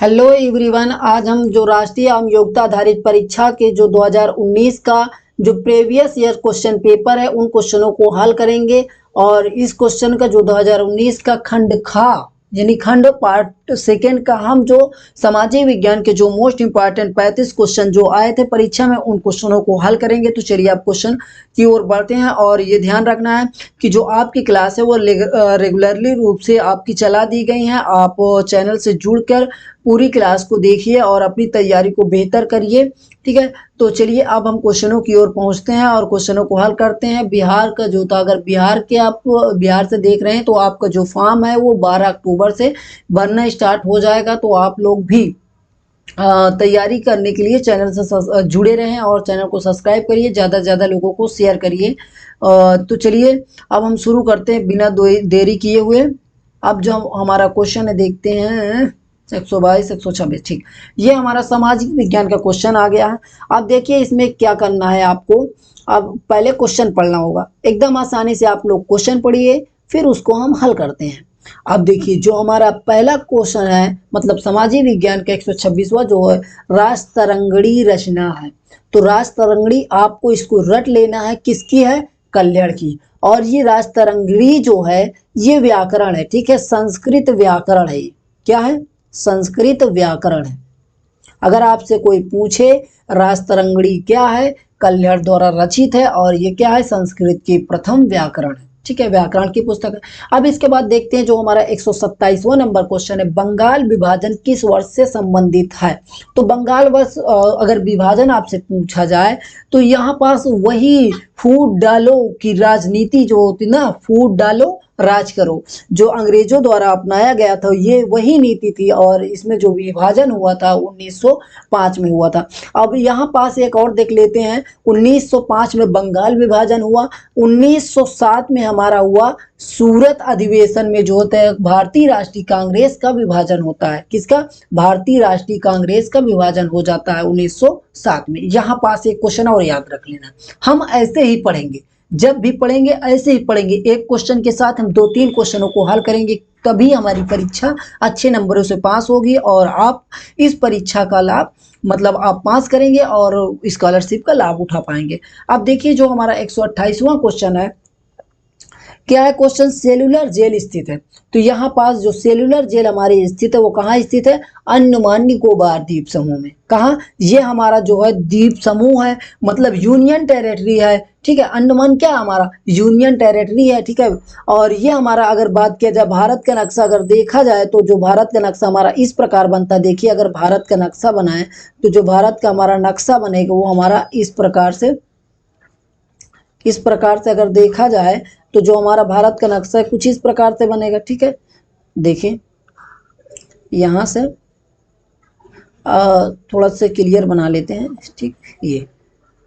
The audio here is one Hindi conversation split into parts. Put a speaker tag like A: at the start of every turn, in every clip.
A: हेलो एवरीवन, आज हम जो राष्ट्रीय आम योग्यता आधारित परीक्षा के जो 2019 का जो प्रीवियस ईयर क्वेश्चन पेपर है उन क्वेश्चनों को हल करेंगे। और इस क्वेश्चन का जो 2019 का खंड खा यानी खंड पार्ट सेकेंड का हम जो सामाजिक विज्ञान के जो मोस्ट इंपॉर्टेंट 35 क्वेश्चन जो आए थे परीक्षा में उन क्वेश्चनों को हल करेंगे। तो चलिए आप क्वेश्चन की ओर बढ़ते हैं। और ये ध्यान रखना है कि जो आपकी क्लास है वो रेगुलरली रूप से आपकी चला दी गई हैं। आप चैनल से जुड़कर पूरी क्लास को देखिए और अपनी तैयारी को बेहतर करिए, ठीक है। तो चलिए अब हम क्वेश्चनों की ओर पहुंचते हैं और क्वेश्चनों को हल करते हैं। बिहार का जो था, अगर आप बिहार से देख रहे हैं तो आपका जो फॉर्म है वो 12 अक्टूबर से भरना स्टार्ट हो जाएगा। तो आप लोग भी तैयारी करने के लिए चैनल से जुड़े रहें और चैनल को सब्सक्राइब करिए, ज़्यादा से ज़्यादा लोगों को शेयर करिए। तो चलिए अब हम शुरू करते हैं बिना देरी किए हुए। अब जो हमारा क्वेश्चन है देखते हैं 122 126, ठीक। ये हमारा सामाजिक विज्ञान का क्वेश्चन आ गया है। अब देखिए इसमें क्या करना है आपको। अब पहले क्वेश्चन पढ़ना होगा, एकदम आसानी से आप लोग क्वेश्चन पढ़िए, फिर उसको हम हल करते हैं। अब देखिए जो हमारा पहला क्वेश्चन है, मतलब सामाजिक विज्ञान का 126वां जो है राष्ट्र तरंगणी रचना है। तो राष्ट्र तरंगणी आपको इसको रट लेना है, किसकी है? कल्हड़ की। और ये राष्ट्र तरंगणी जो है ये व्याकरण है, ठीक है, संस्कृत व्याकरण है। क्या है? संस्कृत व्याकरण है। अगर आपसे कोई पूछे राष्ट्र तरंगणी क्या है, कल्हड़ द्वारा रचित है और ये क्या है? संस्कृत की प्रथम व्याकरण है, ठीक है, व्याकरण की पुस्तक है। अब इसके बाद देखते हैं जो हमारा 127वां नंबर क्वेश्चन है, बंगाल विभाजन किस वर्ष से संबंधित है? तो बंगाल वर्ष अगर विभाजन आपसे पूछा जाए तो यहाँ पास वही फूट डालो की राजनीति जो होती ना, फूट डालो राज करो, जो अंग्रेजों द्वारा अपनाया गया था, ये वही नीति थी। और इसमें जो विभाजन हुआ था 1905 में हुआ था। अब यहाँ पास एक और देख लेते हैं, 1905 में बंगाल विभाजन हुआ। 1907 में हमारा हुआ सूरत अधिवेशन में जो होता है भारतीय राष्ट्रीय कांग्रेस का विभाजन होता है। किसका? भारतीय राष्ट्रीय कांग्रेस का विभाजन हो जाता है 1907 में। यहाँ पास एक क्वेश्चन और याद रख लेना, हम ऐसे ही पढ़ेंगे, जब भी पढ़ेंगे ऐसे ही पढ़ेंगे, एक क्वेश्चन के साथ हम 2-3 क्वेश्चनों को हल करेंगे, तभी हमारी परीक्षा अच्छे नंबरों से पास होगी और आप इस परीक्षा का लाभ, मतलब आप पास करेंगे और स्कॉलरशिप का लाभ उठा पाएंगे। अब देखिए जो हमारा 128वां क्वेश्चन है, क्या है क्वेश्चन? सेलुलर जेल स्थित है। तो यहाँ पास जो सेलुलर जेल हमारी स्थित है वो कहाँ स्थित है? अंडमान निकोबार द्वीप समूह में। कहाँ? ये हमारा जो है द्वीप समूह है, मतलब यूनियन टेरिटरी है, ठीक है। अंडमान क्या हमारा? यूनियन टेरिटरी है, ठीक है। और ये हमारा अगर बात किया जाए भारत का नक्शा अगर देखा जाए तो जो भारत का नक्शा हमारा इस प्रकार बनता है। देखिए अगर भारत का नक्शा बनाए तो जो भारत का हमारा नक्शा बनेगा वो हमारा इस प्रकार से अगर देखा जाए तो जो हमारा भारत का नक्शा है कुछ इस प्रकार से बनेगा, ठीक है। देखिए यहाँ से थोड़ा सा क्लियर बना लेते हैं, ठीक। ये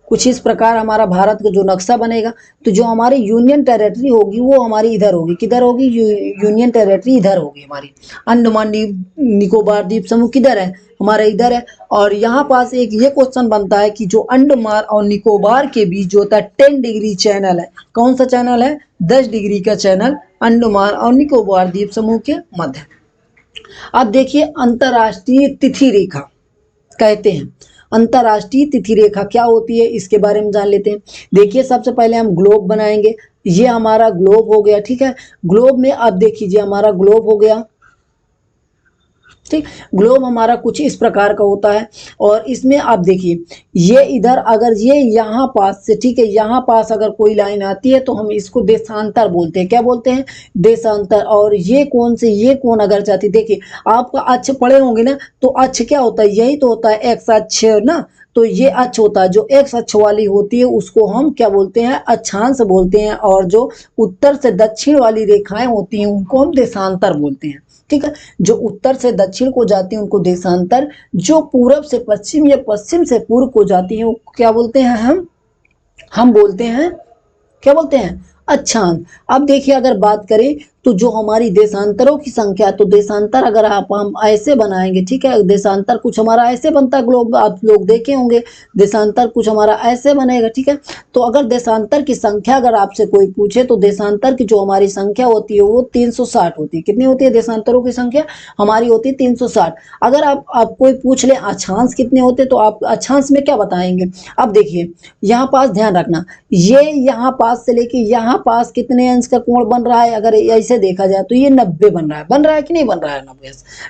A: कुछ इस प्रकार हमारा भारत का जो नक्शा बनेगा। तो जो हमारी यूनियन टेरिटरी होगी वो हमारी इधर होगी, किधर होगी? यूनियन टेरिटरी इधर होगी हमारी। अंडमान निकोबार द्वीप समूह किधर है? हमारा इधर है। और यहाँ पास एक ये क्वेश्चन बनता है कि जो अंडमान और निकोबार के बीच जो होता है 10 डिग्री चैनल है, कौन सा चैनल है? 10 डिग्री का चैनल अंडमान और निकोबार द्वीप समूह के मध्य। अब देखिए अंतरराष्ट्रीय तिथि रेखा कहते हैं। अंतरराष्ट्रीय तिथि रेखा क्या होती है इसके बारे में जान लेते हैं। देखिए सबसे पहले हम ग्लोब बनाएंगे, ये हमारा ग्लोब हो गया, ठीक है। ग्लोब में अब देखिए हमारा ग्लोब हो गया, ठीक। ग्लोब हमारा कुछ इस प्रकार का होता है और इसमें आप देखिए ये इधर अगर ये यहाँ पास से, ठीक है, यहाँ पास अगर कोई लाइन आती है तो हम इसको देशांतर बोलते हैं। क्या बोलते हैं? देशांतर। और ये कौन से, ये कौन अगर जाती, देखिए आपका अक्ष पढ़े होंगे ना, तो अक्ष क्या होता है? यही तो होता है एक्स अक्ष ना। तो ये अक्ष होता है, जो एक्स अक्ष वाली होती है उसको हम क्या बोलते हैं? अक्षांश बोलते हैं। और जो उत्तर से दक्षिण वाली रेखाएं होती हैं उनको हम देशांतर बोलते हैं, ठीक है। जो उत्तर से दक्षिण को जाती हैं उनको देशांतर, जो पूरब से पश्चिम या पश्चिम से पूर्व को जाती हैं वो क्या बोलते हैं? हम बोलते हैं, क्या बोलते हैं? अक्षांश। अब देखिए अगर बात करें तो जो हमारी देशांतरों की संख्या, तो देशांतर अगर हम ऐसे बनाएंगे, ठीक है, देशांतर कुछ हमारा ऐसे बनता है, ग्लोब आप लोग देखे होंगे, देशांतर कुछ हमारा ऐसे बनेगा, ठीक है। तो अगर देशांतर की संख्या अगर आपसे कोई पूछे तो देशांतर की जो हमारी संख्या होती है वो 360 होती है। कितनी होती है देशांतरों की संख्या हमारी होती है 360। अगर आप कोई पूछ ले अक्षांश कितने होते तो आप अक्षांश में क्या बताएंगे। अब देखिए यहाँ पास ध्यान रखना, ये यहाँ पास से लेके यहाँ पास कितने अंश का कोण बन रहा है, अगर ऐसे देखा जाए तो ये 90 बन रहा है कि नहीं बन रहा है,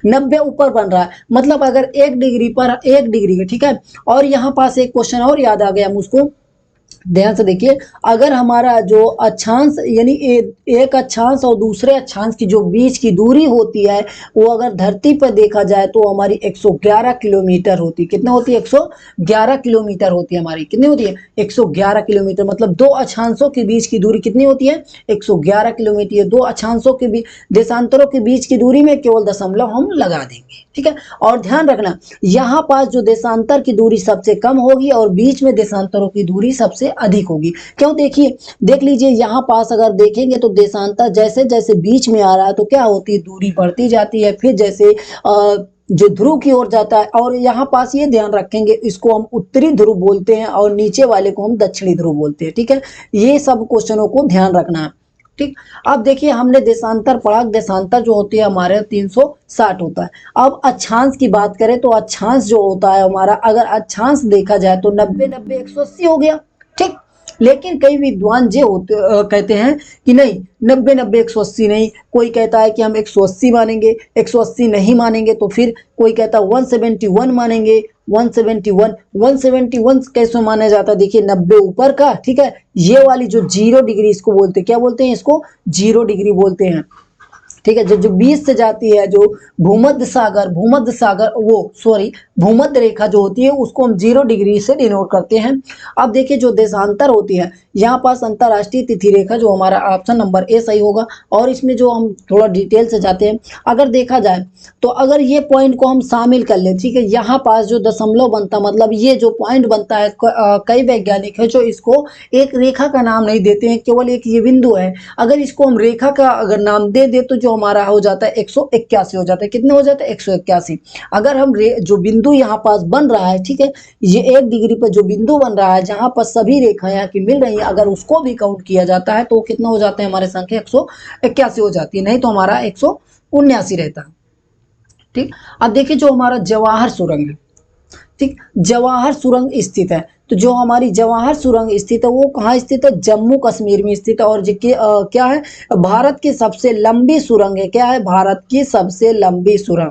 A: 90 ऊपर बन रहा है। मतलब अगर 1 डिग्री पर 1 डिग्री है, ठीक है। और यहाँ पास एक क्वेश्चन और याद आ गया मुझको, ध्यान से देखिए, अगर हमारा जो अक्षांश यानी एक अक्षांश और दूसरे अक्षांश की जो बीच की दूरी होती है वो अगर धरती पर देखा जाए तो हमारी 111 किलोमीटर होती है। कितना होती है 111 किलोमीटर होती है हमारी, कितनी होती है 111 किलोमीटर। मतलब दो अक्षांशों के बीच की दूरी कितनी होती है 111 किलोमीटर। दो अक्षांशों के बीच देशांतरों के बीच की दूरी में केवल दशमलव हम लगा देंगे, ठीक है। और ध्यान रखना यहाँ पास जो देशांतर की दूरी सबसे कम होगी और बीच में देशांतरों की दूरी सबसे अधिक होगी। क्यों, देखिए देख लीजिए यहाँ पास अगर देखेंगे तो देशांतर जैसे जैसे बीच में आ रहा है तो क्या होती है दूरी बढ़ती जाती है, फिर जैसे जो ध्रुव की ओर जाता है। और यहाँ पास ये ध्यान रखेंगे इसको हम उत्तरी ध्रुव बोलते हैं और नीचे वाले को हम दक्षिणी ध्रुव बोलते हैं, ठीक है। ये सब क्वेश्चनों को ध्यान रखना है, ठीक। अब देखिए हमने देशांतर पढ़ा, देशांतर जो होती है हमारे 360 होता है। अब अक्षांश की बात करें तो अक्षांश जो होता है हमारा, अगर अक्षांश देखा जाए तो 90 90 180 हो गया, ठीक। लेकिन कई विद्वान ये कहते हैं कि नहीं 90 90 180 नहीं, कोई कहता है कि हम 180 मानेंगे, 180 नहीं मानेंगे तो फिर कोई कहता है 171 मानेंगे, 171 कैसे माना जाता है, देखिए 90 ऊपर का, ठीक है। ये वाली जो 0 डिग्री इसको बोलते हैं, क्या बोलते हैं इसको 0 डिग्री बोलते हैं, ठीक है। जो 20 से जाती है, जो भूमध्य सागर भूमध्य रेखा जो होती है उसको हम 0 डिग्री से डिनोट करते हैं। अब देखिए जो देशांतर होती है यहाँ पास अंतरराष्ट्रीय तिथि रेखा, जो हमारा ऑप्शन नंबर ए सही होगा। और इसमें जो हम थोड़ा डिटेल से जाते हैं, अगर देखा जाए तो अगर ये पॉइंट को हम शामिल कर ले, ठीक है, यहाँ पास जो दशमलव बनता मतलब ये जो पॉइंट बनता है, कई वैज्ञानिक है जो इसको एक रेखा का नाम नहीं देते हैं, केवल एक ये बिंदु है। अगर इसको हम रेखा का अगर नाम दे दे तो जो हमारा हो जाता है 181 हो जाता है। कितने हो जाते हैं 181। अगर हम जो बिंदु यहाँ पास बन रहा है, ठीक है, ये 1 डिग्री पर जो बिंदु बन रहा है जहां पर सभी रेखाएं यहाँ की मिल रही है, अगर उसको भी काउंट किया जाता है तो कितना हो जाता है हमारे संख्या 181 हो जाती है, नहीं तो हमारा 179 रहता है, ठीक। अब देखिए जो हमारा जवाहर सुरंग है, ठीक, जवाहर सुरंग स्थित है। तो जो हमारी जवाहर सुरंग स्थित है वो कहाँ स्थित है, जम्मू कश्मीर में स्थित है। और क्या है, भारत की सबसे लंबी सुरंग है। क्या है, भारत की सबसे लंबी सुरंग।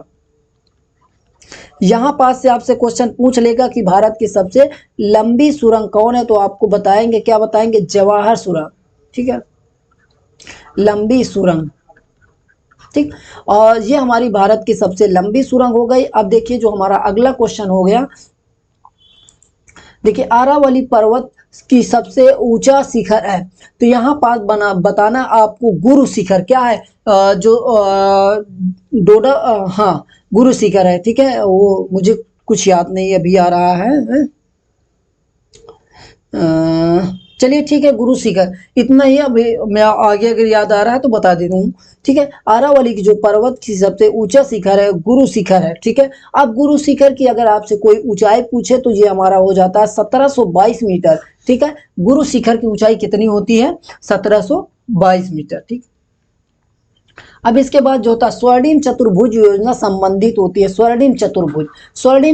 A: यहाँ पास से आपसे क्वेश्चन पूछ लेगा कि भारत की सबसे लंबी सुरंग कौन है, तो आपको बताएंगे, क्या बताएंगे, जवाहर सुरंग, ठीक है, लंबी सुरंग, ठीक। और ये हमारी भारत की सबसे लंबी सुरंग हो गई। अब देखिए जो हमारा अगला क्वेश्चन हो गया, देखिए अरावली पर्वत की सबसे ऊंचा शिखर है। तो यहाँ पास बताना आपको गुरु शिखर क्या है, डोडा, हाँ गुरु शिखर है, ठीक है। वो मुझे कुछ याद नहीं अभी आ रहा है, चलिए ठीक है, गुरु शिखर इतना ही। अभी मैं आगे अगर याद आ रहा है तो बता देता हूँ, ठीक है। अरावली की जो पर्वत की सबसे ऊंचा शिखर है गुरु शिखर है, ठीक है। अब गुरु शिखर की अगर आपसे कोई ऊंचाई पूछे तो ये हमारा हो जाता है 1722 मीटर, ठीक है। गुरु शिखर की ऊंचाई कितनी होती है 1722 मीटर, ठीक। अब इसके बाद जो होता है स्वर्णिम चतुर्भुज योजना संबंधित होती है। स्वर्णिम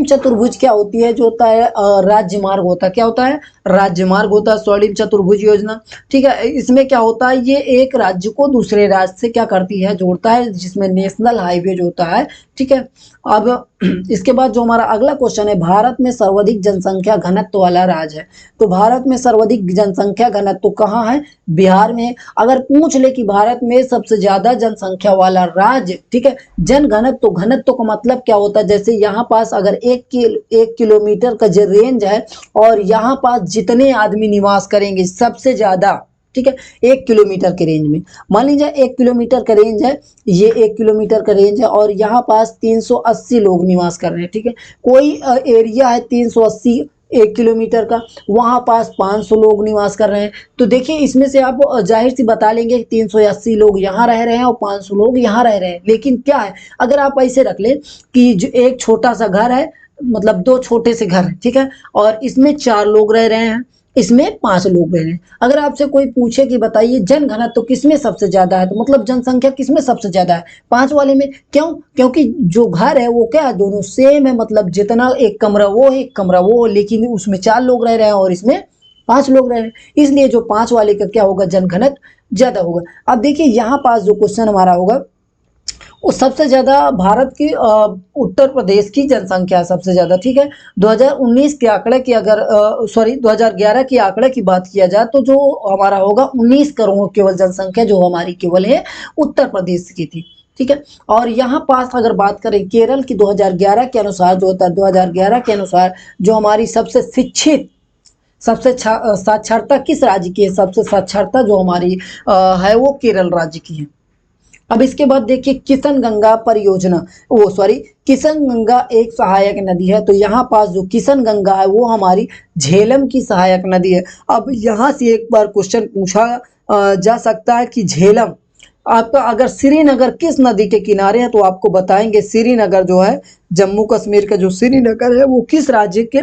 A: चतुर्भुज क्या होती है, जो होता है राज्य मार्ग होता है। क्या होता है, राज्य मार्ग होता है स्वर्णिम चतुर्भुज योजना, ठीक है। इसमें क्या होता है, ये एक राज्य को दूसरे राज्य से क्या करती है, जोड़ता है, जिसमें नेशनल हाईवे जो होता है, ठीक है। अब इसके बाद जो हमारा अगला क्वेश्चन है, भारत में सर्वाधिक जनसंख्या घनत्व वाला राज्य है। तो भारत में सर्वाधिक जनसंख्या घनत्व कहाँ है, बिहार में। अगर पूछ ले कि भारत में सबसे ज्यादा जनसंख्या वाला राज्य, ठीक है, घनत्व का मतलब क्या होता है, जैसे यहाँ पास अगर 1 किलोमीटर का जो रेंज है और यहाँ पास जितने आदमी निवास करेंगे सबसे ज्यादा, ठीक है, 1 किलोमीटर के रेंज में, मान लीजिए 1 किलोमीटर का रेंज है, ये 1 किलोमीटर का रेंज है और यहाँ पास 380 लोग निवास कर रहे हैं, ठीक है। कोई एरिया है 380 1 किलोमीटर का, वहाँ पास 500 लोग निवास कर रहे हैं। तो देखिए इसमें से आप जाहिर सी बता लेंगे कि 380 लोग यहाँ रह रहे हैं और 500 लोग यहाँ रह रहे हैं। लेकिन क्या है, अगर आप ऐसे रख लें कि जो एक छोटा सा घर है, मतलब 2 छोटे से घर हैं, ठीक है, और इसमें 4 लोग रह रहे हैं, इसमें 5 लोग रह रहे हैं। अगर आपसे कोई पूछे कि बताइए जनघनत्व तो किसमें सबसे ज्यादा है, तो मतलब जनसंख्या किसमें सबसे ज्यादा है, 5 वाले में। क्यों? क्योंकि जो घर है वो क्या है, दोनों सेम है, मतलब जितना एक कमरा वो है, एक कमरा वो है, लेकिन उसमें 4 लोग रह रहे हैं और इसमें 5 लोग रह रहे हैं, इसलिए जो 5 वाले का क्या होगा, जनघनत्व ज्यादा होगा। अब देखिए यहाँ पास जो क्वेश्चन हमारा होगा वो सबसे ज्यादा भारत की उत्तर प्रदेश की जनसंख्या सबसे ज्यादा, ठीक है। 2019 के आंकड़े की अगर 2011 के आंकड़े की बात किया जाए तो जो हमारा होगा 19 करोड़ केवल जनसंख्या जो हमारी केवल है उत्तर प्रदेश की थी, ठीक है। और यहाँ पास अगर बात करें केरल की 2011 के अनुसार जो होता है, 2011 के अनुसार जो हमारी सबसे शिक्षित, सबसे साक्षरता किस राज्य की है, सबसे साक्षरता जो हमारी है वो केरल राज्य की है। अब इसके बाद देखिए किशन गंगा परियोजना, किशन गंगा एक सहायक नदी है, तो यहाँ पास जो किशन गंगा है वो हमारी झेलम की सहायक नदी है। अब यहाँ से एक बार क्वेश्चन पूछा जा सकता है कि झेलम आपका अगर श्रीनगर किस नदी के किनारे है, तो आपको बताएंगे श्रीनगर जो है जम्मू कश्मीर का जो श्रीनगर है वो किस राज्य के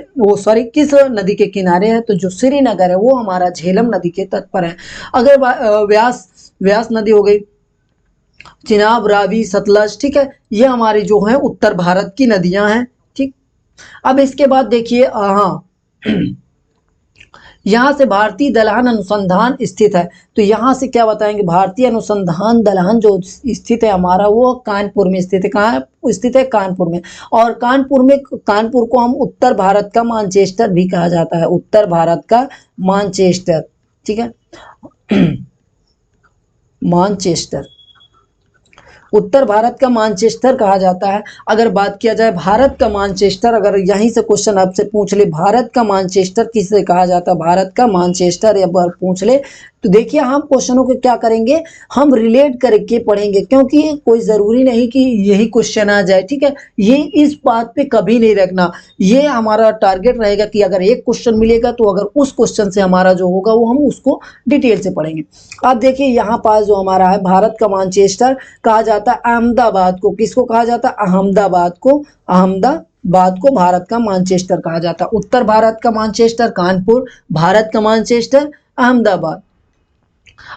A: किस नदी के किनारे है, तो जो श्रीनगर है वो हमारा झेलम नदी के तट पर है। अगर व्यास नदी हो गई, चिनाब, रावी, सतलज, ठीक है, ये हमारी जो है उत्तर भारत की नदियां हैं, ठीक। अब इसके बाद देखिए यहाँ से भारतीय दलहन अनुसंधान स्थित है, तो यहाँ से क्या बताएंगे, भारतीय अनुसंधान दलहन जो स्थित है हमारा वो कानपुर में स्थित है। कहाँ स्थित है? कानपुर में। और कानपुर को हम उत्तर भारत का मानचेस्टर भी कहा जाता है, उत्तर भारत का मानचेस्टर, ठीक है। मानचेस्टर उत्तर भारत का मानचेस्टर कहा जाता है। अगर बात किया जाए भारत का मानचेस्टर, अगर यहीं से क्वेश्चन आपसे पूछ ले भारत का मानचेस्टर किसे कहा जाता है, भारत का मानचेस्टर या बार पूछ ले, तो देखिए हम क्वेश्चनों को क्या करेंगे, हम रिलेट करके पढ़ेंगे, क्योंकि कोई ज़रूरी नहीं कि यही क्वेश्चन आ जाए, ठीक है। ये इस बात पे कभी नहीं रखना, ये हमारा टारगेट रहेगा कि अगर एक क्वेश्चन मिलेगा तो अगर उस क्वेश्चन से हमारा जो होगा वो हम उसको डिटेल से पढ़ेंगे। अब देखिए यहाँ पास जो हमारा है भारत का मानचेस्टर कहा जाता है अहमदाबाद को, किसको कहा जाता है? अहमदाबाद को भारत का मानचेस्टर कहा जाता है। उत्तर भारत का मानचेस्टर कानपुर, भारत का मानचेस्टर अहमदाबाद।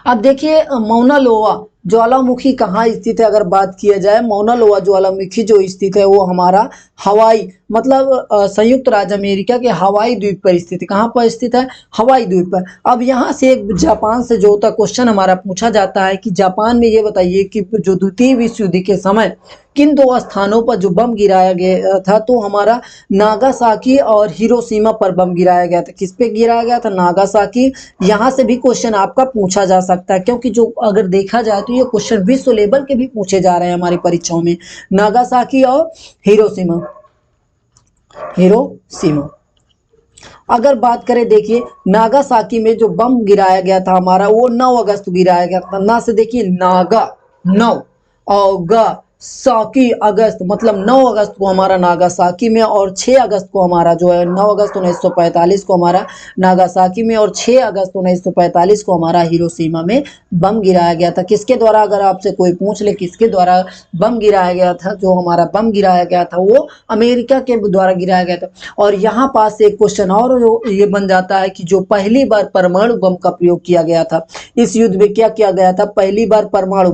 A: अब देखिए मौना लोआ ज्वालामुखी कहाँ स्थित है, अगर बात किया जाए मौना लोआ ज्वालामुखी जो स्थित है वो हमारा हवाई, मतलब संयुक्त राज्य अमेरिका के हवाई द्वीप पर स्थित है। कहाँ पर स्थित है? हवाई द्वीप पर। अब यहाँ से एक जापान से जो होता क्वेश्चन हमारा पूछा जाता है कि जापान में ये बताइए कि जो द्वितीय विश्व युद्ध के समय किन 2 स्थानों पर जो बम गिराया गया था, तो हमारा नागासाकी और हिरोशिमा पर बम गिराया गया था। किस पे गिराया गया था? नागासाकी। यहाँ से भी क्वेश्चन आपका पूछा जा सकता है, क्योंकि जो अगर देखा जाए तो ये क्वेश्चन विश्व लेवल के भी पूछे जा रहे हैं हमारी परीक्षाओं में, नागासाकी और हिरोशिमा। अगर बात करें देखिए नागासाकी में जो बम गिराया गया था हमारा वो 9 अगस्त गिराया गया था। ना से देखिए नागा 9 और गा साकी अगस्त, मतलब 9 अगस्त को हमारा नागासाकी में और 6 अगस्त को हमारा जो है 9 अगस्त 1945 को हमारा नागासाकी में और 6 अगस्त 1945 को हमारा हिरोशिमा में बम गिराया गया था। किसके द्वारा, अगर आपसे कोई पूछ ले किसके द्वारा बम गिराया गया था, जो हमारा बम गिराया गया था वो अमेरिका के द्वारा गिराया गया था। और यहाँ पास एक क्वेश्चन और ये बन जाता है कि जो पहली बार परमाणु बम का प्रयोग किया गया था इस युद्ध में, क्या किया गया था? पहली बार परमाणु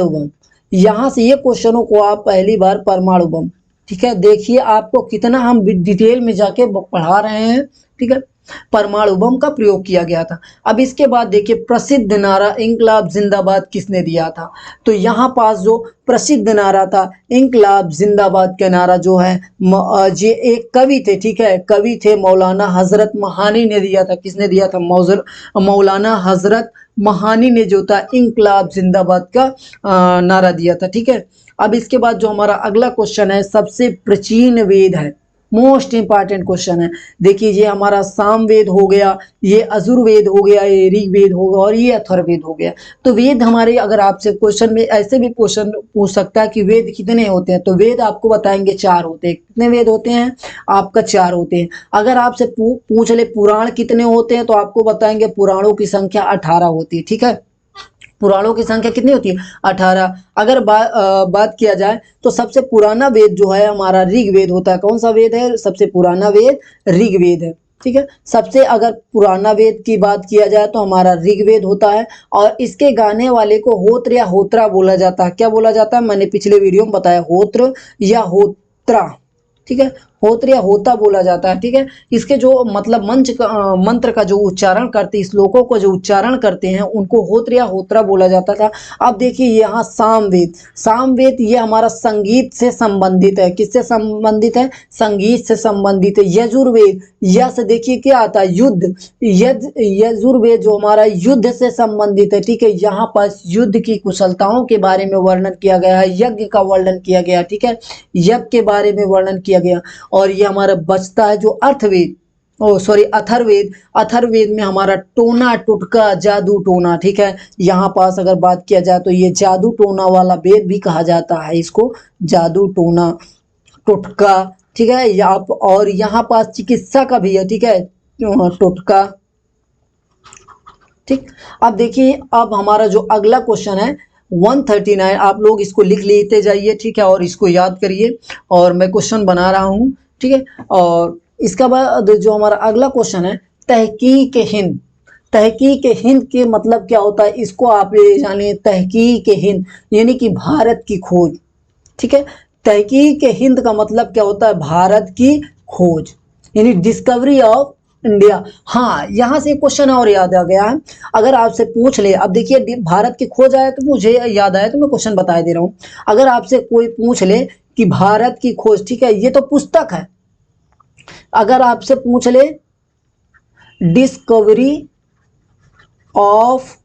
A: बम। यहां से ये क्वेश्चनों को आप पहली बार परमाणु बम, ठीक है, देखिए आपको कितना हम डिटेल में जाके पढ़ा रहे हैं, ठीक है। परमाणु बम का प्रयोग किया गया था। अब इसके बाद देखिए प्रसिद्ध नारा इंकलाब जिंदाबाद किसने दिया था, तो यहाँ पास जो प्रसिद्ध नारा था इंकलाब जिंदाबाद का नारा जो है ये एक कवि थे, ठीक है, कवि थे मौलाना हजरत महानी ने दिया था। किसने दिया था? मौलाना हजरत महानी ने जो था इंकलाब जिंदाबाद का नारा दिया था, ठीक है। अब इसके बाद जो हमारा अगला क्वेश्चन है सबसे प्राचीन वेद है, मोस्ट इंपॉर्टेंट क्वेश्चन है। देखिए ये हमारा सामवेद हो गया, ये अजुर्वेद हो गया, ये ऋग्वेद हो गया और ये अथर्ववेद हो गया। तो वेद हमारे, अगर आपसे क्वेश्चन में ऐसे भी क्वेश्चन पूछ सकता है कि वेद कितने होते हैं, तो वेद आपको बताएंगे 4 होते हैं। कितने वेद होते हैं आपका? 4 होते हैं। अगर आपसे पूछ ले पुराण कितने होते हैं, तो आपको बताएंगे पुराणों की संख्या 18 होती है। ठीक है, पुराणों की संख्या कितनी होती है? 18। अगर बात किया जाए तो सबसे पुराना वेद जो है हमारा ऋग्वेद होता है। कौन सा वेद है सबसे पुराना वेद? ऋग्वेद है। ठीक है, सबसे अगर पुराना वेद की बात किया जाए तो हमारा ऋग्वेद होता है, और इसके गाने वाले को होत्र या होत्रा बोला जाता है। क्या बोला जाता है? मैंने पिछले वीडियो में बताया, होत्र या होत्रा। ठीक है, होत्र या होता बोला जाता है। ठीक है, इसके जो मतलब मंत्र का जो उच्चारण करते, श्लोकों को जो उच्चारण करते हैं उनको होत्र या होत्रा बोला जाता था। अब देखिए यहाँ सामवेद, सामवेद ये हमारा संगीत से संबंधित है। किससे संबंधित है? संगीत से संबंधित है। यजुर्वेद, यस देखिए क्या आता है? युद्ध। यजुर्वेद जो हमारा युद्ध से संबंधित है। ठीक है, यहाँ पर युद्ध की कुशलताओं के बारे में वर्णन किया गया है, यज्ञ का वर्णन किया गया। ठीक है, यज्ञ के बारे में वर्णन किया गया। और ये हमारा बचता है जो अर्थवेद, अथर्ववेद। अथर्ववेद में हमारा टोना टुटका जादू टोना। ठीक है, यहाँ पास अगर बात किया जाए तो ये जादू टोना वाला वेद भी कहा जाता है इसको, जादू टोना टुटका। ठीक है, आप और यहाँ पास चिकित्सा का भी है। ठीक है, टुटका। ठीक, अब देखिए अब हमारा जो अगला क्वेश्चन है 139, आप लोग इसको लिख लेते जाइए। ठीक है, और इसको याद करिए, और मैं क्वेश्चन बना रहा हूँ। ठीक है, और इसका बाद जो हमारा अगला क्वेश्चन है तहकीक हिंद। तहकीक हिंद के मतलब क्या होता है, इसको आप ये जानिए। तहकीक हिंद यानी कि भारत की खोज। ठीक है, तहकीक हिंद का मतलब क्या होता है? भारत की खोज, यानी डिस्कवरी ऑफ इंडिया। हाँ, यहाँ से क्वेश्चन और याद आ गया है। अगर आपसे पूछ ले, अब देखिए भारत की खोज आया तो मुझे याद आया तो मैं क्वेश्चन बता दे रहा हूँ। अगर आपसे कोई पूछ ले कि भारत की खोज, ठीक है, ये तो पुस्तक है। अगर आपसे पूछ ले डिस्कवरी ऑफ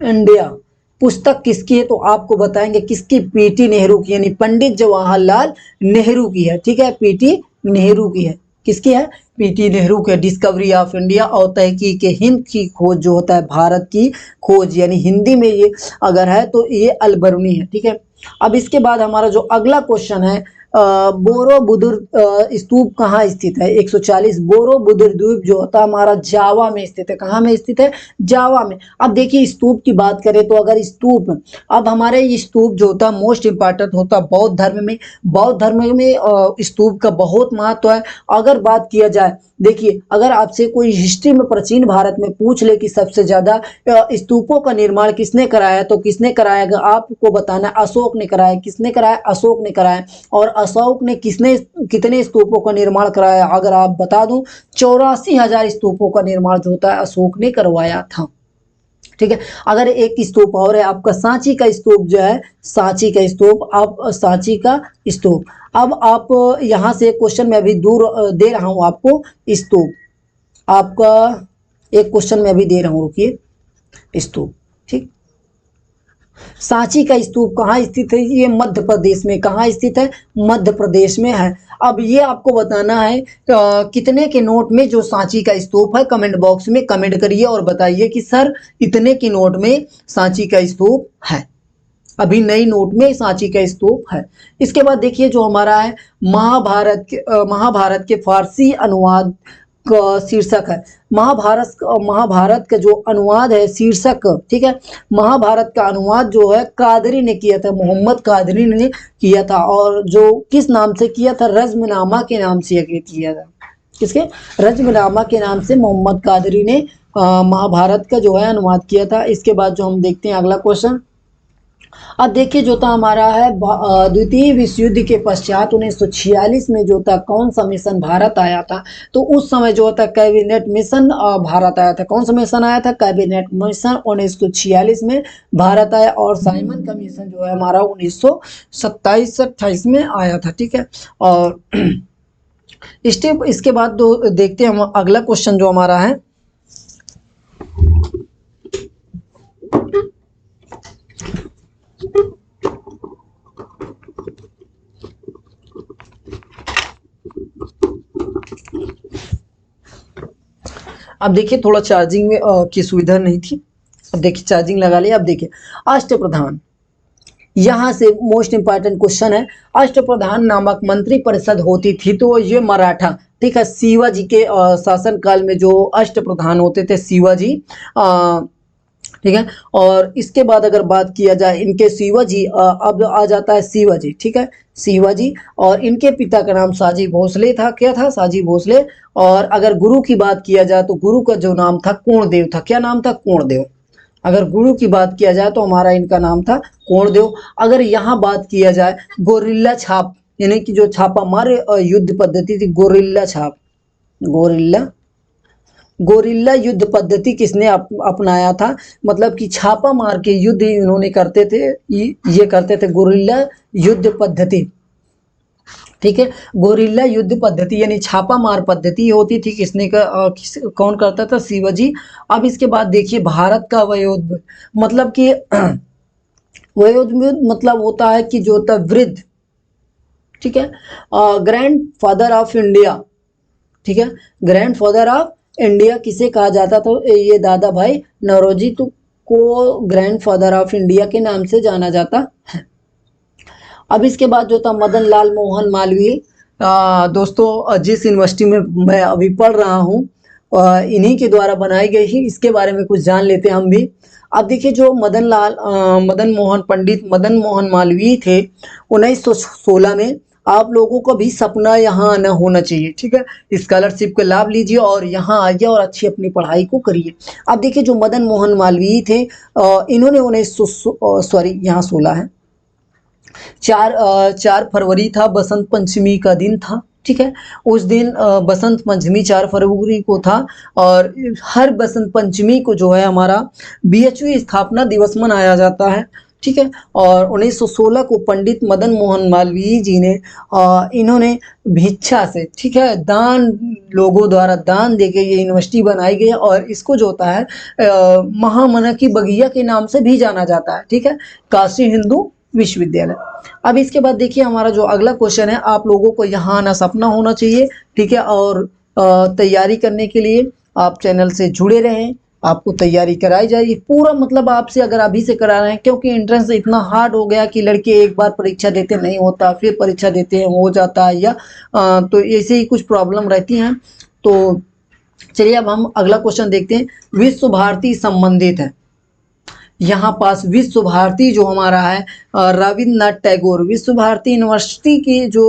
A: इंडिया पुस्तक किसकी है, तो आपको बताएंगे किसकी? पीटी नेहरू की, यानी पंडित जवाहरलाल नेहरू की है। ठीक है, पीटी नेहरू की है। किसकी है? पीटी नेहरू के। डिस्कवरी ऑफ इंडिया और तहकीक हिंद की खोज जो होता है, भारत की खोज, यानी हिंदी में ये अगर है तो ये अलबरूनी है। ठीक है, अब इसके बाद हमारा जो अगला क्वेश्चन है बोरोबुदुर स्तूप कहाँ स्थित है? 140 बोरोबुदुर द्वीप जो होता है हमारा जावा में स्थित है। कहाँ में स्थित है? जावा में। अब देखिए स्तूप की बात करें तो अगर स्तूप, अब हमारे ये स्तूप जो होता है मोस्ट इंपॉर्टेंट होता है बौद्ध धर्म में। बौद्ध धर्म में स्तूप का बहुत महत्व है। अगर बात किया जाए, देखिए अगर आपसे कोई हिस्ट्री में प्राचीन भारत में पूछ ले कि सबसे ज्यादा स्तूपों का निर्माण किसने कराया, तो किसने कराया? आपको बताना अशोक ने कराया। किसने कराया? अशोक ने कराया। और अशोक ने कितने स्तूपों का निर्माण कराया? अगर आप बता दूं 84,000 स्तूपों का निर्माण जो होता है अशोक ने करवाया था। ठीक है, अगर एक स्तूप और है आपका सांची का स्तूप जो है, सांची का स्तूप, आप सांची का स्तूप। अब आप यहाँ से क्वेश्चन में अभी दूर दे रहा हूँ आपको स्तूप, आपका एक क्वेश्चन में अभी दे रहा हूँ, रुकिए। स्तूप, ठीक, सांची का स्तूप कहाँ स्थित है? ये मध्य प्रदेश में। कहाँ स्थित है? मध्य प्रदेश में है। अब ये आपको बताना है कितने के नोट में जो सांची का स्तूप है। कमेंट बॉक्स में कमेंट करिए और बताइए कि सर इतने की नोट में सांची का स्तूप है। अभी नई नोट में सांची का स्तूप है। इसके बाद देखिए जो हमारा है महाभारत के फारसी अनुवाद का शीर्षक है। महाभारत का जो अनुवाद है शीर्षक, ठीक है, महाभारत का अनुवाद जो है कादरी ने किया था, मोहम्मद कादरी ने किया था। और जो किस नाम से किया था? रज़्मनामा के नाम से किया था। किसके? रज़्मनामा के नाम से मोहम्मद कादरी ने महाभारत का जो है अनुवाद किया था। इसके बाद जो हम देखते हैं अगला क्वेश्चन। अब देखिए जो था हमारा है द्वितीय विश्व युद्ध के पश्चात 1946 में जो था कौन सा मिशन भारत आया था? तो उस समय जो था कैबिनेट मिशन भारत आया था। कौन सा मिशन आया था? कैबिनेट मिशन 1946 में भारत आया। और साइमन का मिशन जो है हमारा 1927-28 में आया था। ठीक है, और स्टेप इसके बाद देखते हैं हम अगला क्वेश्चन जो हमारा है। अब देखिए थोड़ा चार्जिंग में की सुविधा नहीं थी, अब देखिए चार्जिंग लगा लिया। अब देखिए अष्टप्रधान, यहाँ से मोस्ट इंपॉर्टेंट क्वेश्चन है। अष्टप्रधान नामक मंत्री परिषद होती थी, तो ये मराठा, ठीक है, शिवाजी के शासन काल में जो अष्टप्रधान होते थे शिवाजी, ठीक है। और इसके बाद अगर बात किया जाए इनके शिवाजी, अब आ जाता है शिवाजी, ठीक है, शिवाजी। और इनके पिता का नाम साजी भोसले था, क्या था, साजी भोसले। और अगर गुरु की बात किया जाए तो गुरु का जो नाम था कोणदेव था, क्या नाम था, कोणदेव। अगर गुरु की बात किया जाए तो हमारा इनका नाम था कोणदेव। अगर यहाँ बात किया जाए गोरिल्ला छाप, यानी कि जो छापा मार युद्ध पद्धति थी, गोरिल्ला छाप, गोरिल्ला युद्ध पद्धति किसने अपनाया था, मतलब कि छापा मार के युद्ध इन्होंने करते थे, ये करते थे गोरिल्ला युद्ध पद्धति, ठीक है। गोरिल्ला युद्ध पद्धति यानी छापा मार पद्धति होती थी, किसने कौन करता था, शिवाजी। अब इसके बाद देखिए भारत का वयोध, मतलब कि वयोध मतलब होता है कि जो होता वृद्ध, ठीक है, ग्रैंड फादर ऑफ इंडिया, ठीक है, ग्रैंड फादर ऑफ इंडिया किसे कहा जाता था, ये दादा भाई नौरोजी को ग्रैंड फादर ऑफ इंडिया के नाम से जाना जाता है। अब इसके बाद जो था मदन लाल मोहन मालवीय, दोस्तों जिस यूनिवर्सिटी में मैं अभी पढ़ रहा हूँ इन्हीं के द्वारा बनाई गई ही, इसके बारे में कुछ जान लेते हैं हम भी। अब देखिए जो पंडित मदन मोहन मालवीय थे, 1916 में आप लोगों को भी सपना यहाँ आना होना चाहिए, ठीक है, स्कॉलरशिप का लाभ लीजिए और यहाँ आइए और अच्छी अपनी पढ़ाई को करिए। अब देखिए जो मदन मोहन मालवीय थे, इन्होंने 16 है, 4 फरवरी था, बसंत पंचमी का दिन था, ठीक है। उस दिन बसंत पंचमी 4 फरवरी को था। और हर बसंत पंचमी को जो है हमारा बीएचयू स्थापना दिवस मनाया जाता है, ठीक है। और 1916 को पंडित मदन मोहन मालवीय जी ने इन्होंने भिक्षा से, ठीक है, दान, लोगों द्वारा दान देके ये यूनिवर्सिटी बनाई गई और इसको जो होता है महामना की बगिया के नाम से भी जाना जाता है, ठीक है, काशी हिंदू विश्वविद्यालय। अब इसके बाद देखिए हमारा जो अगला क्वेश्चन है, आप लोगों को यहाँ आना सपना होना चाहिए, ठीक है। और तैयारी करने के लिए आप चैनल से जुड़े रहें, आपको तैयारी कराई जाएगी पूरा, मतलब आपसे अगर अभी से करा रहे हैं, क्योंकि एंट्रेंस इतना हार्ड हो गया कि लड़के एक बार परीक्षा देते नहीं होता, फिर परीक्षा देते हैं हो जाता है, या तो ऐसे ही कुछ प्रॉब्लम रहती हैं। तो चलिए अब हम अगला क्वेश्चन देखते हैं। विश्व भारती संबंधित है, यहाँ पास विश्व भारती जो हमारा है रविन्द्रनाथ टैगोर, विश्व भारती यूनिवर्सिटी की जो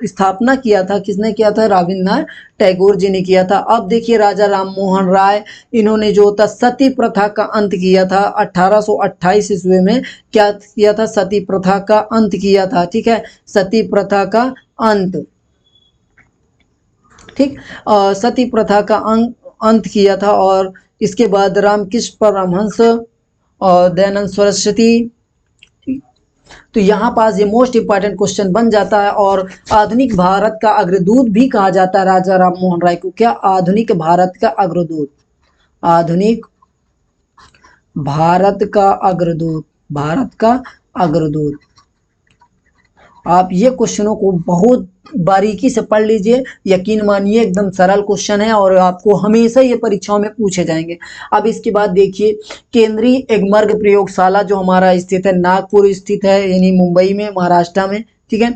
A: स्थापना किया था, किसने किया था, रविन्द्रनाथ टैगोर जी ने किया था। अब देखिए राजा राम मोहन राय, इन्होंने जो था सती प्रथा का अंत किया था 1828 ईस्वी में, क्या किया था, सती प्रथा का अंत किया था, ठीक है, सती प्रथा का अंत, ठीक, सती प्रथा का अंत किया था। और इसके बाद रामकृष्ण परमहंस और दयानंद सरस्वती, तो यहाँ पास ये मोस्ट इंपॉर्टेंट क्वेश्चन बन जाता है। और आधुनिक भारत का अग्रदूत भी कहा जाता है राजा राम मोहन राय को, क्या, आधुनिक भारत का अग्रदूत, आधुनिक भारत का अग्रदूत, भारत का अग्रदूत। आप ये क्वेश्चनों को बहुत बारीकी से पढ़ लीजिए, यकीन मानिए एकदम सरल क्वेश्चन है और आपको हमेशा ये परीक्षाओं में पूछे जाएंगे। अब इसके बाद देखिए केंद्रीय एगमर्ग प्रयोगशाला जो हमारा स्थित है नागपुर स्थित है, यानी मुंबई में, महाराष्ट्र में, ठीक है।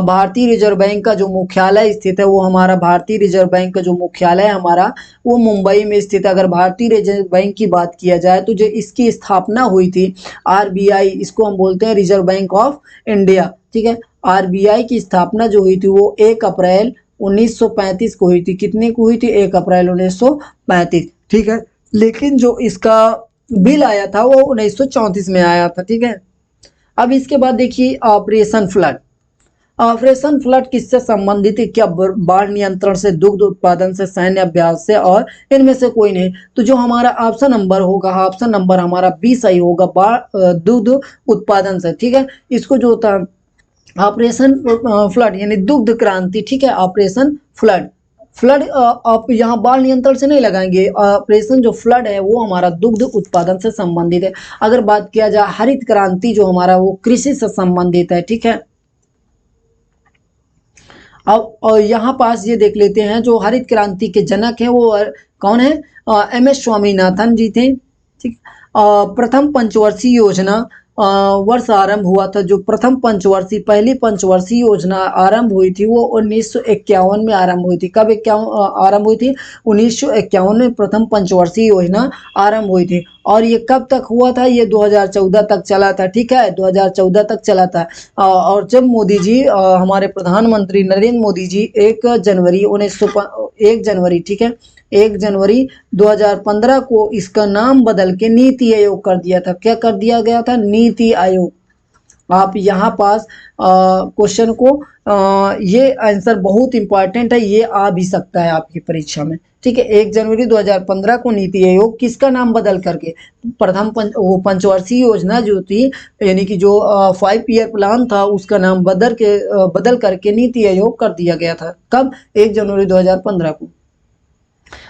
A: भारतीय रिजर्व बैंक का जो मुख्यालय स्थित है वो हमारा, भारतीय रिजर्व बैंक का जो मुख्यालय है हमारा वो मुंबई में स्थित है। अगर भारतीय रिजर्व बैंक की बात किया जाए तो जो इसकी स्थापना हुई थी आरबीआई, इसको हम बोलते हैं रिजर्व बैंक ऑफ इंडिया, ठीक है। आरबीआई की स्थापना जो हुई थी वो 1 अप्रैल 1935 को हुई थी, कितने को हुई थी, 1 अप्रैल 1935, ठीक है। लेकिन जो इसका बिल आया था वो 1934 में आया था, ठीक है। अब इसके बाद देखिए ऑपरेशन फ्लड, ऑपरेशन फ्लड किससे संबंधित है, क्या बाढ़ नियंत्रण से, दुग्ध उत्पादन से, सैन्य अभ्यास से, और इनमें से कोई नहीं। तो जो हमारा ऑप्शन नंबर होगा, ऑप्शन नंबर हमारा 20 सही होगा, दुग्ध उत्पादन से, ठीक है। इसको जो होता है ऑपरेशन फ्लड यानी दुग्ध क्रांति, ठीक है, ऑपरेशन फ्लड, फ्लड आप यहाँ बाढ़ नियंत्रण से नहीं लगाएंगे, ऑपरेशन जो फ्लड है वो हमारा दुग्ध उत्पादन से संबंधित है। अगर बात किया जाए हरित क्रांति जो हमारा वो कृषि से संबंधित है, ठीक है। अब और यहाँ पास ये देख लेते हैं, जो हरित क्रांति के जनक हैं वो कौन है? MS स्वामीनाथन जी थे। ठीक। प्रथम पंचवर्षीय योजना वर्ष आरंभ हुआ था। जो प्रथम पंचवर्षीय पहली पंचवर्षीय योजना आरंभ हुई थी वो 1951 में आरंभ हुई थी। कब आरंभ हुई थी? 1951 में प्रथम पंचवर्षीय योजना आरंभ हुई थी। और ये कब तक हुआ था? ये 2014 तक चला था। ठीक है, 2014 तक चला था। और जब मोदी जी हमारे प्रधानमंत्री नरेंद्र मोदी जी 1 जनवरी ठीक है 1 जनवरी 2015 को इसका नाम बदल के नीति आयोग कर दिया था। क्या कर दिया गया था? नीति आयोग। आप यहाँ पास क्वेश्चन को ये आंसर बहुत इंपॉर्टेंट है, ये आ भी सकता है आपकी परीक्षा में। ठीक है, 1 जनवरी 2015 को नीति आयोग किसका नाम बदल करके वो पंचवर्षीय योजना जो थी, यानी कि जो 5 ईयर प्लान था, उसका नाम बदल करके नीति आयोग कर दिया गया था। कब? 1 जनवरी 2015 को।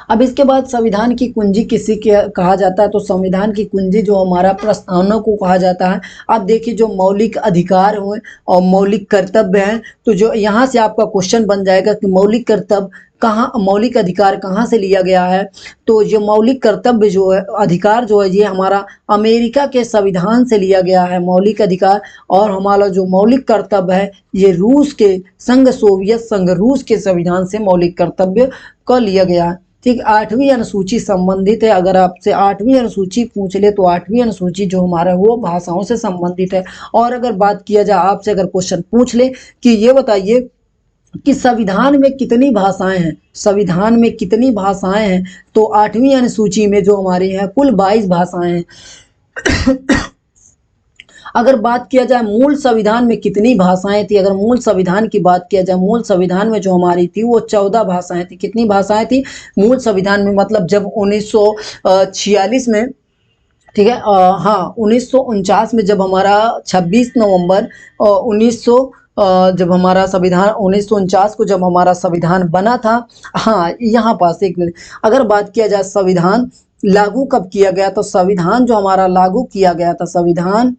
A: अब इसके बाद संविधान की कुंजी किसी के कहा जाता है? तो संविधान की कुंजी जो हमारा प्रस्तावना को कहा जाता है। आप देखिए, जो मौलिक अधिकार हुए और मौलिक कर्तव्य हैं, तो जो यहाँ से आपका क्वेश्चन बन जाएगा कि मौलिक कर्तव्य कहाँ, मौलिक अधिकार कहाँ से लिया गया है? तो ये मौलिक कर्तव्य जो है, अधिकार जो है, ये हमारा अमेरिका के संविधान से लिया गया है मौलिक अधिकार। और हमारा जो मौलिक कर्तव्य है, ये रूस के सोवियत संघ रूस के संविधान से मौलिक कर्तव्य को लिया गया है। ठीक, 8वीं अनुसूची संबंधित है। अगर आपसे 8वीं अनुसूची पूछ ले तो 8वीं अनुसूची जो हमारा वो भाषाओं से संबंधित है। और अगर बात किया जाए, आपसे अगर क्वेश्चन पूछ ले कि ये बताइए कि संविधान में कितनी भाषाएं हैं, संविधान में कितनी भाषाएं हैं, तो 8वीं अनुसूची में जो हमारी है कुल 22 भाषाएं हैं। अगर बात किया जाए मूल संविधान में कितनी भाषाएं थी, अगर मूल संविधान की बात किया जाए, मूल संविधान में जो हमारी थी वो 14 भाषाएं थी। कितनी भाषाएं थी मूल संविधान में? मतलब जब 1946 में, ठीक है, हाँ 1949 में जब हमारा 26 नवंबर 1900 जब हमारा संविधान 1949 को जब हमारा संविधान बना था। हाँ, यहाँ पास एक मिनट, अगर बात किया जाए संविधान लागू कब किया गया, तो संविधान जो हमारा लागू किया गया था, संविधान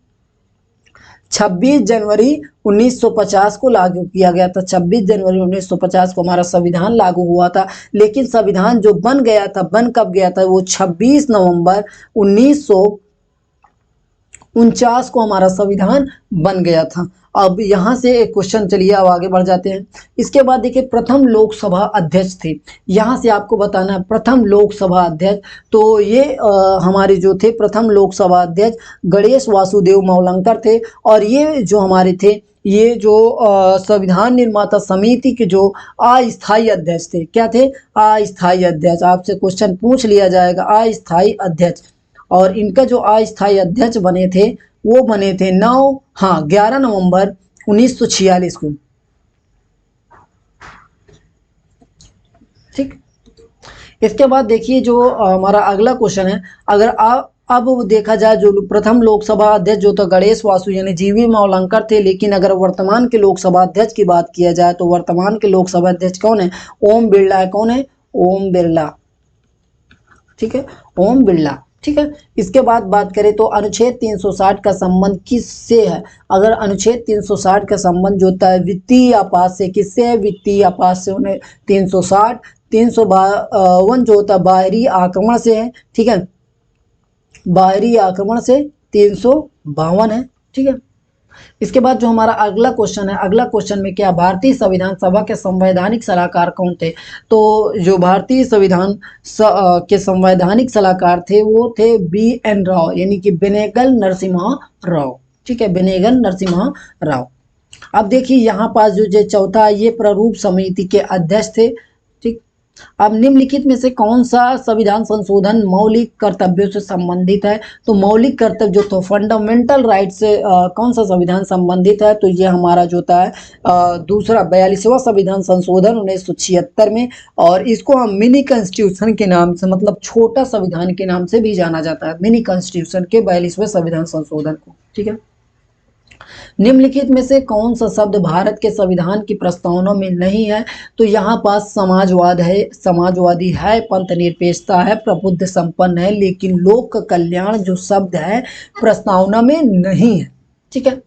A: 26 जनवरी 1950 को लागू किया गया था। 26 जनवरी 1950 को हमारा संविधान लागू हुआ था। लेकिन संविधान जो बन गया था, बन कब गया था? वो 26 नवंबर 1949 को हमारा संविधान बन गया था। अब यहाँ से एक क्वेश्चन, चलिए अब आगे बढ़ जाते हैं। इसके बाद देखिए, प्रथम लोकसभा अध्यक्ष थे। यहाँ से आपको बताना है प्रथम लोकसभा अध्यक्ष। तो ये हमारे जो थे प्रथम लोकसभा अध्यक्ष गणेश वासुदेव मावलंकर थे। और ये जो हमारे थे, ये जो संविधान निर्माता समिति के जो अस्थायी अध्यक्ष थे। क्या थे? अस्थायी अध्यक्ष। आपसे क्वेश्चन पूछ लिया जाएगा अस्थायी अध्यक्ष। और इनका जो अस्थायी अध्यक्ष बने थे वो बने थे 11 नवंबर 1946 को। ठीक, इसके बाद देखिए जो हमारा अगला क्वेश्चन है, अगर अब देखा जाए जो प्रथम लोकसभा अध्यक्ष जो तो गणेश वासु यानी जीवी मावलंकर थे। लेकिन अगर वर्तमान के लोकसभा अध्यक्ष की बात किया जाए तो वर्तमान के लोकसभा अध्यक्ष कौन है? ओम बिरला है। कौन है? ओम बिरला। ठीक है, ओम बिरला। ठीक है, इसके बाद बात करें तो अनुच्छेद 360 का संबंध किससे है? अगर अनुच्छेद 360 का संबंध जो होता है वित्तीय आपात से, किससे है? वित्तीय आपात से। उन्हें 360 352 जो होता है बाहरी आक्रमण से है। ठीक है, बाहरी आक्रमण से 352 है। ठीक है, इसके बाद जो हमारा अगला क्वेश्चन है, अगला क्वेश्चन में क्या, भारतीय संविधान सभा के संवैधानिक सलाहकार कौन थे? तो जो भारतीय संविधान के संवैधानिक सलाहकार थे वो थे BN राव, यानी कि बेनेगल नरसिम्हा राव। ठीक है, बेनेगल नरसिम्हा राव। अब देखिए यहाँ पास जो चौथा, ये प्रारूप समिति के अध्यक्ष थे। ठीक, अब निम्नलिखित में से कौन सा संविधान संशोधन मौलिक कर्तव्यों से संबंधित है? तो मौलिक कर्तव्य जो तो फंडामेंटल राइट से कौन सा संविधान संबंधित है? तो ये हमारा जो होता है दूसरा 42वां संविधान संशोधन 1976 में। और इसको हम मिनी कॉन्स्टिट्यूशन के नाम से, मतलब छोटा संविधान के नाम से भी जाना जाता है, मिनी कॉन्स्टिट्यूशन के 42वें संविधान संशोधन को। ठीक है, निम्नलिखित में से कौन सा शब्द भारत के संविधान की प्रस्तावना में नहीं है? तो यहाँ पास समाजवाद है, समाजवादी है, पंथ निरपेक्षता है, प्रबुद्ध संपन्न है, लेकिन लोक कल्याण जो शब्द है प्रस्तावना में नहीं है। ठीक है,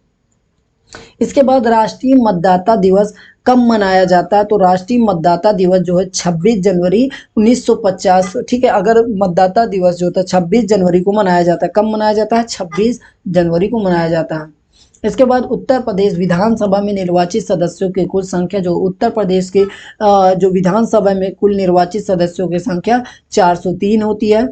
A: इसके बाद राष्ट्रीय मतदाता दिवस कब मनाया जाता है? तो राष्ट्रीय मतदाता दिवस जो है 26 जनवरी 1950, ठीक है। अगर मतदाता दिवस जो था 26 जनवरी को मनाया जाता है, कब मनाया जाता है? 26 जनवरी को मनाया जाता है। इसके बाद उत्तर प्रदेश विधानसभा में निर्वाचित सदस्यों की कुल संख्या, जो उत्तर प्रदेश के जो विधानसभा में कुल निर्वाचित सदस्यों की संख्या 403 होती है।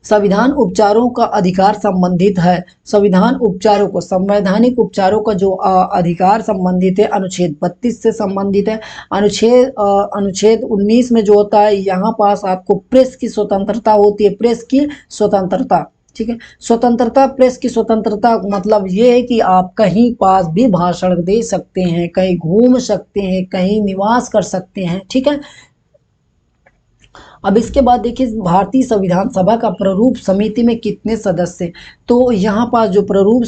A: संविधान उपचारों का अधिकार संबंधित है, संविधान उपचारों को, संवैधानिक उपचारों का जो अधिकार संबंधित है अनुच्छेद 32 से संबंधित है। अनुच्छेद 19 में जो होता है, यहाँ पास आपको प्रेस की स्वतंत्रता होती है, प्रेस की स्वतंत्रता, ठीक है। स्वतंत्रता, प्रेस की स्वतंत्रता मतलब ये है कि आप कहीं पास भी भाषण दे सकते हैं, कहीं घूम सकते हैं, कहीं निवास कर सकते हैं, ठीक है। अब इसके बाद देखिए भारतीय संविधान सभा का प्रारूप समिति में कितने सदस्य? तो यहाँ पास जो प्रारूप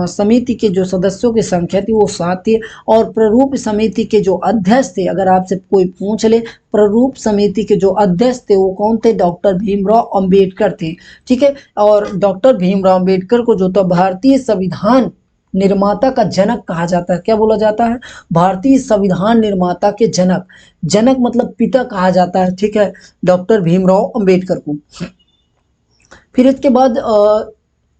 A: समिति के जो सदस्यों की संख्या थी वो 7 थी। और प्रारूप समिति के जो अध्यक्ष थे, अगर आपसे कोई पूछ ले, प्रारूप समिति के जो अध्यक्ष थे वो कौन थे? डॉक्टर भीमराव अंबेडकर थे, ठीक है। और डॉक्टर भीमराव अंबेडकर को जो था भारतीय संविधान निर्माता का जनक कहा जाता है। क्या बोला जाता है? भारतीय संविधान निर्माता के जनक, जनक मतलब पिता कहा जाता है, ठीक है, डॉक्टर भीमराव अंबेडकर को। फिर इसके बाद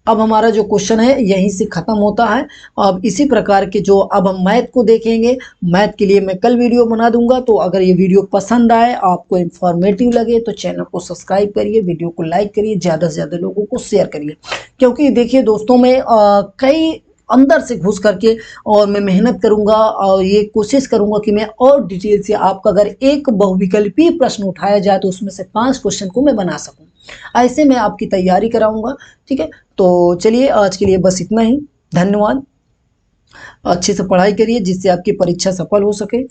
A: अब हमारा जो क्वेश्चन है यहीं से खत्म होता है। अब इसी प्रकार के जो अब हम मैथ को देखेंगे, मैथ के लिए मैं कल वीडियो बना दूंगा। तो अगर ये वीडियो पसंद आए, आपको इन्फॉर्मेटिव लगे, तो चैनल को सब्सक्राइब करिए, वीडियो को लाइक करिए, ज़्यादा से ज़्यादा लोगों को शेयर करिए। क्योंकि देखिए दोस्तों, मैं कई अंदर से घुस करके और मैं मेहनत करूंगा और ये कोशिश करूंगा कि मैं और डिटेल से आपका अगर एक बहुविकल्पीय प्रश्न उठाया जाए तो उसमें से 5 क्वेश्चन को मैं बना सकूं, ऐसे मैं आपकी तैयारी कराऊंगा, ठीक है। तो चलिए आज के लिए बस इतना ही, धन्यवाद। अच्छे से पढ़ाई करिए जिससे आपकी परीक्षा सफल हो सके।